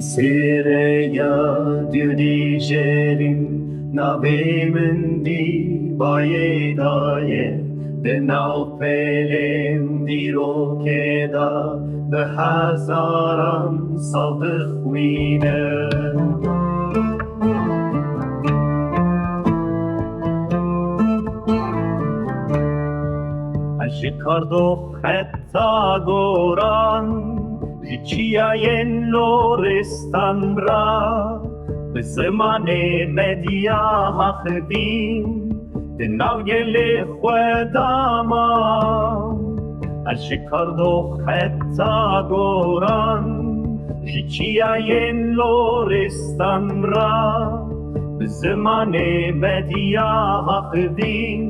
Sireya düdijerim navimin di bayedaye de navpelem dirokeda be hazaran sadıkhwine Aşikardo hatta goran Ciaien lorestan bra Besemane media hachdim Denav yele khwedama Aşikardo hatta goran Ciaien lorestan bra Besemane media hachdim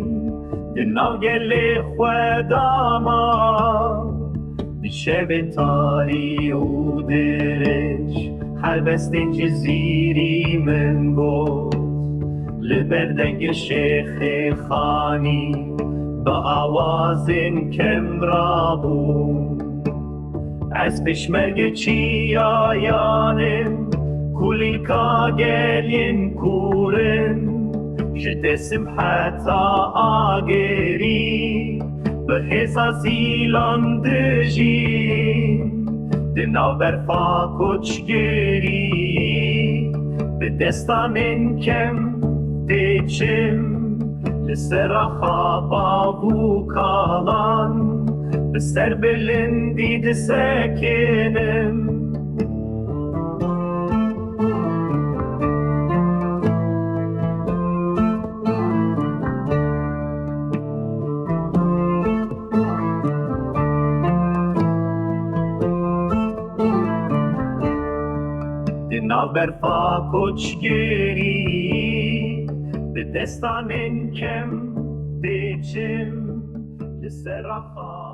Denav yele khwedama شب تاری و درش حلبست جزیری من بود لبردنگ شیخ خانی با آواز کم را بود از پشمرگ چی آیانم کلی کاگلین کورن شدسم حتی آگری به حساسیلان دژیم دناو برفا کچگری به دستان کم دیچم لسر خوابا و کالان به سر بلندی دسکنم برفا کچگری به دستان کم دیچم لسر خواب